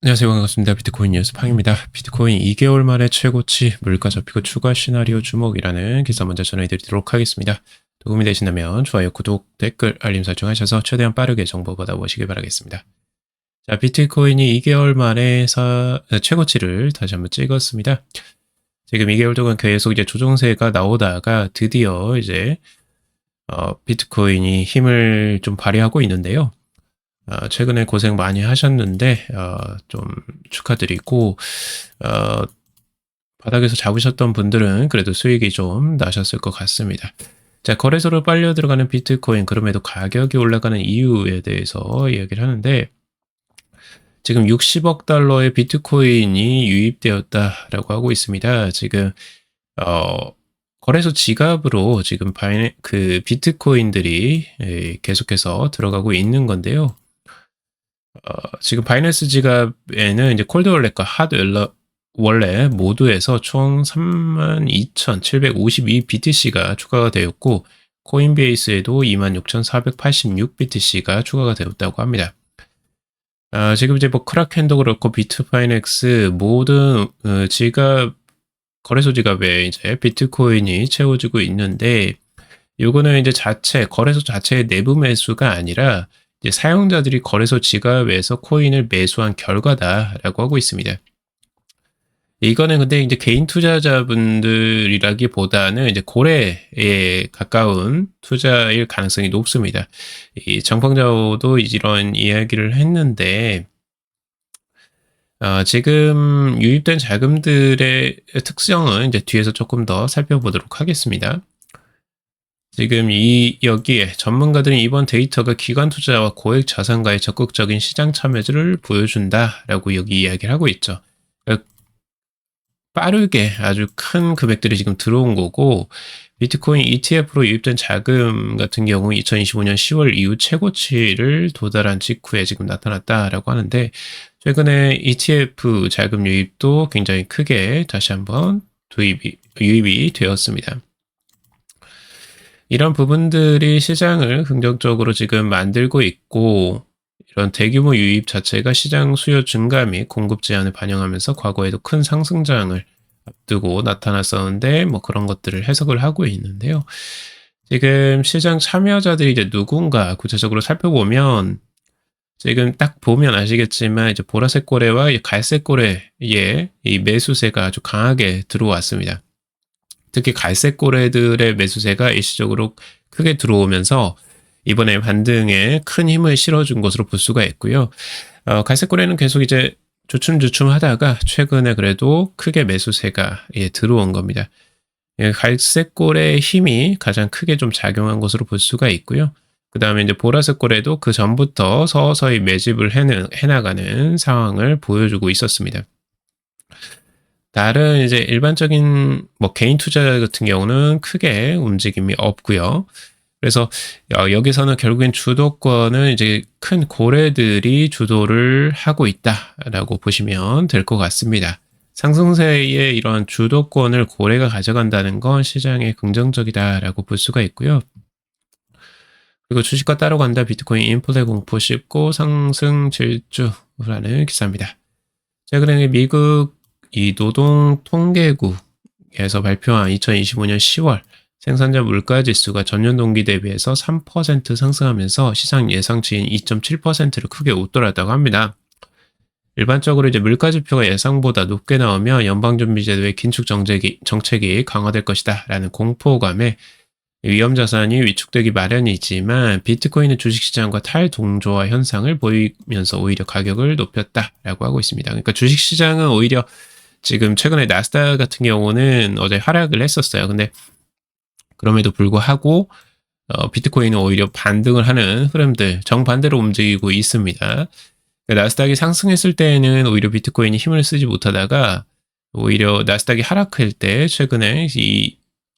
안녕하세요. 반갑습니다. 비트코인 뉴스 팡입니다. 비트코인 2개월 만에 최고치 물가 잡히고 추가 시나리오 주목이라는 기사 먼저 전해드리도록 하겠습니다. 도움이 되신다면 좋아요, 구독, 댓글, 알림 설정하셔서 최대한 빠르게 정보 받아보시길 바라겠습니다. 자, 비트코인이 2개월 만에 최고치를 다시 한번 찍었습니다. 지금 2개월 동안 계속 이제 조정세가 나오다가 드디어 이제 비트코인이 힘을 좀 발휘하고 있는데요. 최근에 고생 많이 하셨는데 좀 축하드리고 바닥에서 잡으셨던 분들은 그래도 수익이 좀 나셨을 것 같습니다. 자, 거래소로 빨려 들어가는 비트코인, 그럼에도 가격이 올라가는 이유에 대해서 이야기를 하는데, 지금 60억 달러의 비트코인이 유입되었다라고 하고 있습니다. 지금 거래소 지갑으로 지금 비트코인들이 계속해서 들어가고 있는 건데요. 지금 바이낸스 지갑에는 이제 콜드 월렛과 핫 월렛 모두에서 총 32,752 BTC가 추가가 되었고, 코인베이스에도 26,486 BTC가 추가가 되었다고 합니다. 지금 이제 뭐 크라켄도 그렇고 비트파이넥스 모든 거래소 지갑에 이제 비트코인이 채워지고 있는데, 요거는 이제 거래소 자체의 내부 매수가 아니라 이제 사용자들이 거래소 지갑에서 코인을 매수한 결과다라고 하고 있습니다. 이거는 근데 이제 개인 투자자분들이라기보다는 이제 고래에 가까운 투자일 가능성이 높습니다. 이 정펑자오도 이런 이야기를 했는데, 지금 유입된 자금들의 특성은 이제 뒤에서 조금 더 살펴보도록 하겠습니다. 지금 여기에 전문가들은 이번 데이터가 기관 투자와 고액 자산가의 적극적인 시장 참여를 보여준다라고 여기 이야기를 하고 있죠. 그러니까 빠르게 아주 큰 금액들이 지금 들어온 거고, 비트코인 ETF로 유입된 자금 같은 경우 2025년 10월 이후 최고치를 도달한 직후에 지금 나타났다라고 하는데, 최근에 ETF 자금 유입도 굉장히 크게 다시 한번 유입이 되었습니다. 이런 부분들이 시장을 긍정적으로 지금 만들고 있고, 이런 대규모 유입 자체가 시장 수요 증가 및 공급 제한을 반영하면서 과거에도 큰 상승장을 앞두고 나타났었는데, 뭐 그런 것들을 해석을 하고 있는데요. 지금 시장 참여자들이 이제 누군가 구체적으로 살펴보면, 지금 딱 보면 아시겠지만 이제 보라색 고래와 갈색 고래의 이 매수세가 아주 강하게 들어왔습니다. 특히 갈색 고래들의 매수세가 일시적으로 크게 들어오면서 이번에 반등에 큰 힘을 실어준 것으로 볼 수가 있고요. 갈색 고래는 계속 이제 주춤주춤 하다가 최근에 그래도 크게 매수세가 들어온 겁니다. 갈색 고래의 힘이 가장 크게 좀 작용한 것으로 볼 수가 있고요. 그 다음에 이제 보라색 고래도 그 전부터 서서히 매집을 해나가는 상황을 보여주고 있었습니다. 다른 이제 일반적인 뭐 개인 투자 같은 경우는 크게 움직임이 없고요. 그래서 여기서는 결국엔 주도권은 이제 큰 고래들이 주도를 하고 있다라고 보시면 될 것 같습니다. 상승세의 이런 주도권을 고래가 가져간다는 건 시장에 긍정적이다라고 볼 수가 있고요. 그리고 주식과 따라간다 비트코인 인플레 공포 씹고 상승 질주라는 기사입니다. 최근에 미국 이 노동통계국에서 발표한 2025년 10월 생산자 물가지수가 전년 동기 대비해서 3% 상승하면서 시장 예상치인 2.7%를 크게 웃돌았다고 합니다. 일반적으로 이제 물가지표가 예상보다 높게 나오면 연방준비제도의 긴축 정책이 강화될 것이다 라는 공포감에 위험자산이 위축되기 마련이지만, 비트코인은 주식시장과 탈동조화 현상을 보이면서 오히려 가격을 높였다라고 하고 있습니다. 그러니까 주식시장은 오히려 지금 최근에 나스닥 같은 경우는 어제 하락을 했었어요. 근데 그럼에도 불구하고 비트코인은 오히려 반등을 하는 흐름들, 정반대로 움직이고 있습니다. 그러니까 나스닥이 상승했을 때는 오히려 비트코인이 힘을 쓰지 못하다가, 오히려 나스닥이 하락할 때 최근에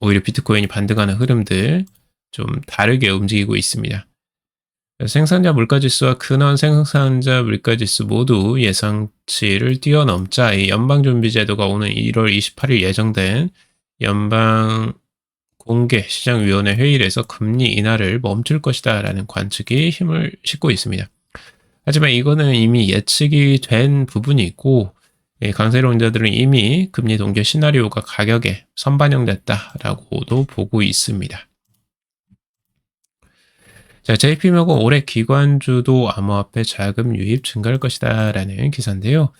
오히려 비트코인이 반등하는 흐름들 좀 다르게 움직이고 있습니다. 생산자 물가지수와 근원 생산자 물가지수 모두 예상치를 뛰어넘자 이 연방준비제도가 오는 1월 28일 예정된 연방공개시장위원회 회의에서 금리 인하를 멈출 것이다 라는 관측이 힘을 싣고 있습니다. 하지만 이거는 이미 예측이 된 부분이 있고 강세론자들은 이미 금리 동결 시나리오가 가격에 선반영됐다라고도 보고 있습니다. 자, JP모건 올해 기관주도 암호화폐 자금 유입 증가할 것이다 라는 기사인데요.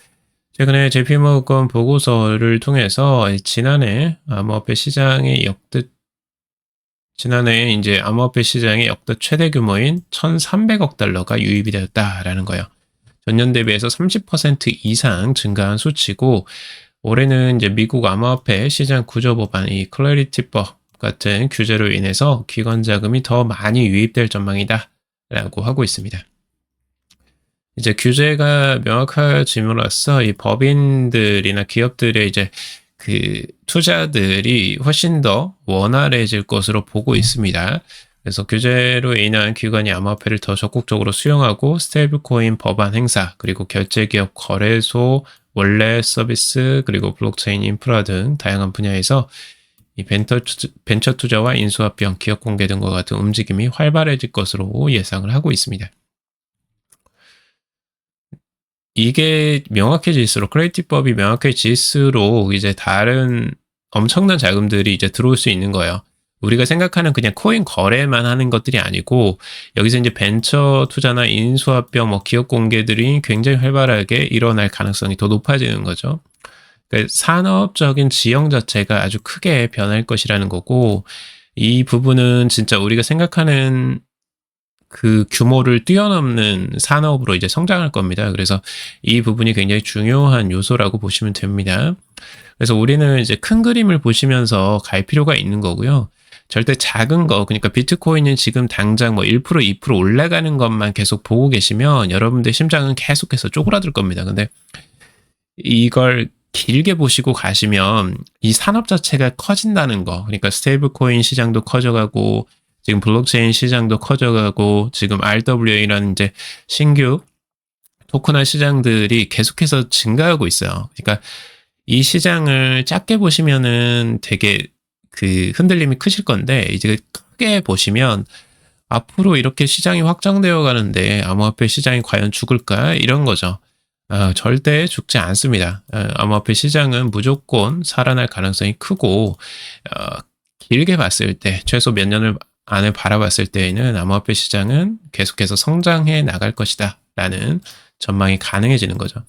최근에 JP모건 보고서를 통해서 지난해 이제 암호화폐 시장의 역대 최대 규모인 1,300억 달러가 유입이 되었다라는 거예요. 전년 대비해서 30% 이상 증가한 수치고, 올해는 이제 미국 암호화폐 시장 구조 법안 이 클래리티법 같은 규제로 인해서 기관 자금이 더 많이 유입될 전망이다라고 하고 있습니다. 이제 규제가 명확해짐으로써 이 법인들이나 기업들의 이제 그 투자들이 훨씬 더 원활해질 것으로 보고 있습니다. 그래서 규제로 인한 기관이 암호화폐를 더 적극적으로 수용하고 스테이블코인 법안 행사, 그리고 결제기업 거래소, 원래 서비스, 그리고 블록체인 인프라 등 다양한 분야에서 이 벤처 투자와 인수합병, 기업 공개 등과 같은 움직임이 활발해질 것으로 예상을 하고 있습니다. 이게 명확해질수록, 크리에이티브법이 명확해질수록 이제 다른 엄청난 자금들이 이제 들어올 수 있는 거예요. 우리가 생각하는 그냥 코인 거래만 하는 것들이 아니고, 여기서 이제 벤처 투자나 인수합병, 기업 공개들이 굉장히 활발하게 일어날 가능성이 더 높아지는 거죠. 그러니까 산업적인 지형 자체가 아주 크게 변할 것이라는 거고, 이 부분은 진짜 우리가 생각하는 그 규모를 뛰어넘는 산업으로 이제 성장할 겁니다. 그래서 이 부분이 굉장히 중요한 요소라고 보시면 됩니다. 그래서 우리는 이제 큰 그림을 보시면서 갈 필요가 있는 거고요. 절대 작은 거, 그러니까 비트코인은 지금 당장 1%, 2% 올라가는 것만 계속 보고 계시면 여러분들 심장은 계속해서 쪼그라들 겁니다. 근데 이걸 길게 보시고 가시면 이 산업 자체가 커진다는 거, 그러니까 스테이블 코인 시장도 커져가고, 지금 블록체인 시장도 커져가고, 지금 RWA라는 이제 신규 토큰화 시장들이 계속해서 증가하고 있어요. 그러니까 이 시장을 작게 보시면은 되게 그 흔들림이 크실 건데, 이제 크게 보시면 앞으로 이렇게 시장이 확장되어 가는데 암호화폐 시장이 과연 죽을까? 이런 거죠. 절대 죽지 않습니다. 암호화폐 시장은 무조건 살아날 가능성이 크고, 길게 봤을 때, 최소 몇 년을 안에 바라봤을 때에는 암호화폐 시장은 계속해서 성장해 나갈 것이다 라는 전망이 가능해지는 거죠.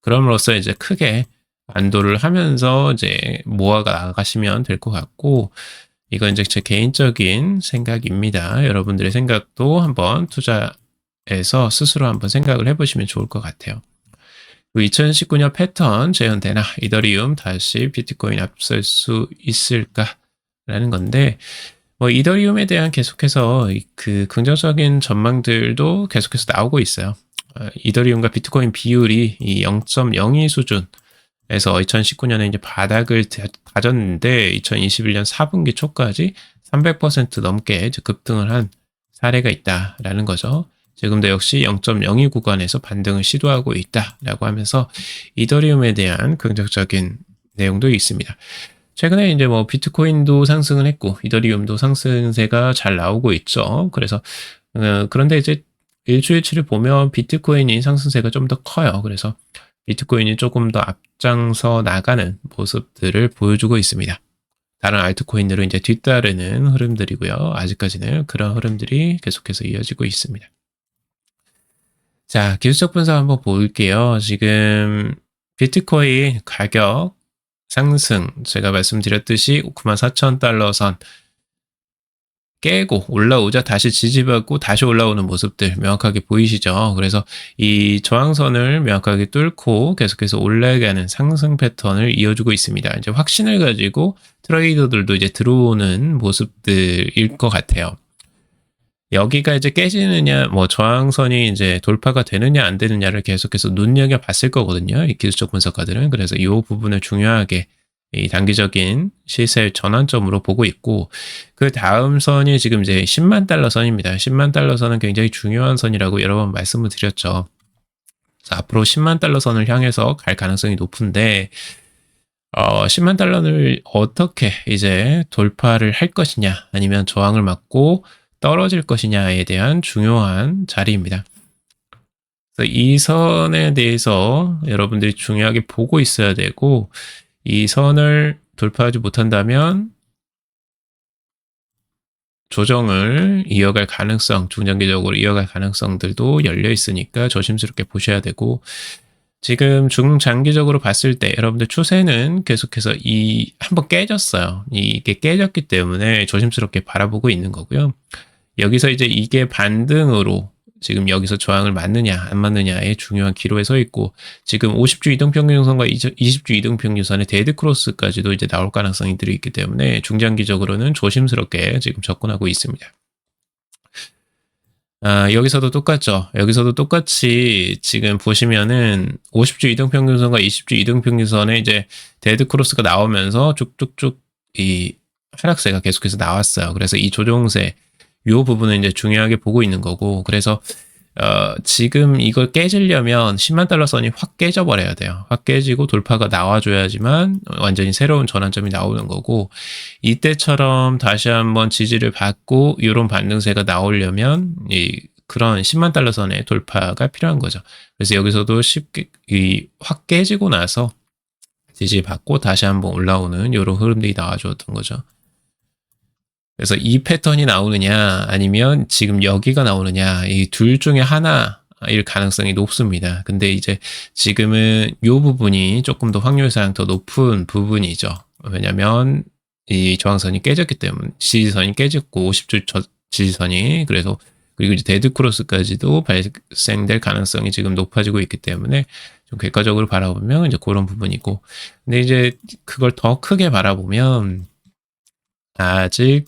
그럼으로써 이제 크게 안도를 하면서 이제 모아가 나가시면 될 것 같고, 이건 이제 제 개인적인 생각입니다. 여러분들의 생각도 한번 투자해서 스스로 한번 생각을 해보시면 좋을 것 같아요. 2019년 패턴 재현되나, 이더리움 다시 비트코인 앞설 수 있을까라는 건데, 이더리움에 대한 계속해서 그 긍정적인 전망들도 계속해서 나오고 있어요. 이더리움과 비트코인 비율이 이 0.02 수준에서 2019년에 이제 바닥을 다졌는데 2021년 4분기 초까지 300% 넘게 이제 급등을 한 사례가 있다라는 거죠. 지금도 역시 0.02 구간에서 반등을 시도하고 있다라고 하면서 이더리움에 대한 긍정적인 내용도 있습니다. 최근에 이제 비트코인도 상승을 했고 이더리움도 상승세가 잘 나오고 있죠. 그래서 그런데 이제 일주일치를 보면 비트코인이 상승세가 좀 더 커요. 그래서 비트코인이 조금 더 앞장서 나가는 모습들을 보여주고 있습니다. 다른 알트코인들은 이제 뒤따르는 흐름들이고요. 아직까지는 그런 흐름들이 계속해서 이어지고 있습니다. 자, 기술적 분석 한번 볼게요. 지금 비트코인 가격 상승, 제가 말씀드렸듯이 94,000달러 선 깨고 올라오자 다시 지지받고 다시 올라오는 모습들 명확하게 보이시죠? 그래서 이 저항선을 명확하게 뚫고 계속해서 올라가는 상승 패턴을 이어주고 있습니다. 이제 확신을 가지고 트레이더들도 이제 들어오는 모습들일 것 같아요. 여기가 이제 깨지느냐, 저항선이 이제 돌파가 되느냐 안 되느냐를 계속해서 눈여겨봤을 거거든요. 이 기술적 분석가들은. 그래서 이 부분을 중요하게 이 단기적인 시세 전환점으로 보고 있고, 그 다음 선이 지금 이제 10만 달러 선입니다. 10만 달러 선은 굉장히 중요한 선이라고 여러 번 말씀을 드렸죠. 그래서 앞으로 10만 달러 선을 향해서 갈 가능성이 높은데, 10만 달러를 어떻게 이제 돌파를 할 것이냐, 아니면 저항을 맞고 떨어질 것이냐에 대한 중요한 자리입니다. 그래서 이 선에 대해서 여러분들이 중요하게 보고 있어야 되고, 이 선을 돌파하지 못한다면 조정을 이어갈 가능성, 중장기적으로 이어갈 가능성들도 열려 있으니까 조심스럽게 보셔야 되고, 지금 중장기적으로 봤을 때 여러분들 추세는 계속해서 한번 깨졌어요. 이게 깨졌기 때문에 조심스럽게 바라보고 있는 거고요. 여기서 이제 이게 반등으로 지금 여기서 저항을 맞느냐 안 맞느냐의 중요한 기로에 서 있고, 지금 50주 이동평균선과 20주 이동평균선의 데드크로스까지도 이제 나올 가능성이 들어있기 때문에 중장기적으로는 조심스럽게 지금 접근하고 있습니다. 여기서도 똑같죠. 여기서도 똑같이 지금 보시면은 50주 이동평균선과 20주 이동평균선에 이제 데드크로스가 나오면서 쭉쭉쭉 이 하락세가 계속해서 나왔어요. 그래서 이 조정세 요 부분은 이제 중요하게 보고 있는 거고, 그래서 지금 이걸 깨지려면 10만 달러 선이 확 깨져버려야 돼요. 확 깨지고 돌파가 나와줘야지만 완전히 새로운 전환점이 나오는 거고, 이때처럼 다시 한번 지지를 받고 이런 반등세가 나오려면 그런 10만 달러 선의 돌파가 필요한 거죠. 그래서 여기서도 쉽게 확 깨지고 나서 지지받고 다시 한번 올라오는 이런 흐름들이 나와줬던 거죠. 그래서 이 패턴이 나오느냐 아니면 지금 여기가 나오느냐, 이 둘 중에 하나일 가능성이 높습니다. 근데 이제 지금은 이 부분이 조금 더 확률상 더 높은 부분이죠. 왜냐면 이 저항선이 깨졌기 때문에, 지지선이 깨졌고 50주 지지선이, 그리고 이제 데드크로스까지도 발생될 가능성이 지금 높아지고 있기 때문에 좀 객관적으로 바라보면 이제 그런 부분이고, 근데 이제 그걸 더 크게 바라보면 아직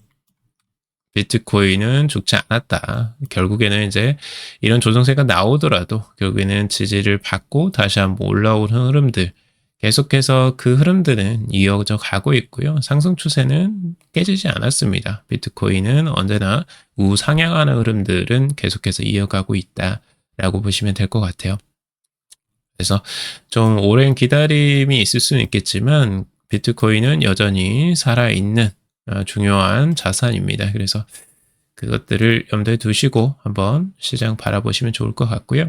비트코인은 죽지 않았다. 결국에는 이제 이런 조정세가 나오더라도 결국에는 지지를 받고 다시 한번 올라오는 흐름들, 계속해서 그 흐름들은 이어져 가고 있고요. 상승 추세는 깨지지 않았습니다. 비트코인은 언제나 우상향하는 흐름들은 계속해서 이어가고 있다라고 보시면 될 것 같아요. 그래서 좀 오랜 기다림이 있을 수는 있겠지만 비트코인은 여전히 살아있는 중요한 자산입니다. 그래서 그것들을 염두에 두시고 한번 시장 바라보시면 좋을 것 같고요.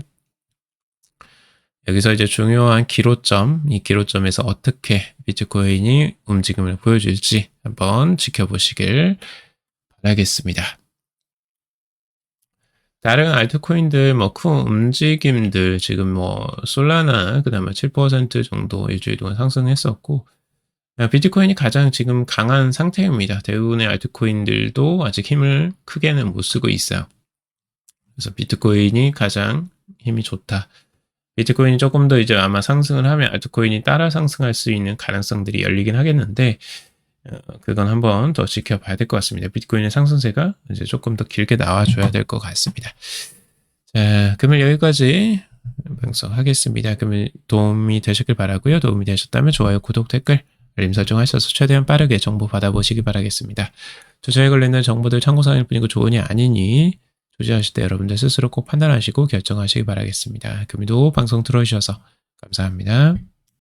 여기서 이제 중요한 기로점, 이 기로점에서 어떻게 비트코인이 움직임을 보여줄지 한번 지켜보시길 바라겠습니다. 다른 알트코인들 큰 움직임들, 지금 솔라나 그다음에 7% 정도 일주일 동안 상승했었고, 비트코인이 가장 지금 강한 상태입니다. 대부분의 알트코인들도 아직 힘을 크게는 못 쓰고 있어요. 그래서 비트코인이 가장 힘이 좋다. 비트코인이 조금 더 이제 아마 상승을 하면 알트코인이 따라 상승할 수 있는 가능성들이 열리긴 하겠는데, 그건 한번 더 지켜봐야 될 것 같습니다. 비트코인의 상승세가 이제 조금 더 길게 나와줘야 될 것 같습니다. 자, 그러면 여기까지 방송하겠습니다. 그러면 도움이 되셨길 바라고요. 도움이 되셨다면 좋아요, 구독, 댓글, 알림 설정하셔서 최대한 빠르게 정보 받아보시기 바라겠습니다. 투자에 관련된 정보들 참고사항일 뿐이고 조언이 아니니 투자하실 때 여러분들 스스로 꼭 판단하시고 결정하시기 바라겠습니다. 금일도 방송 들어주셔서 감사합니다.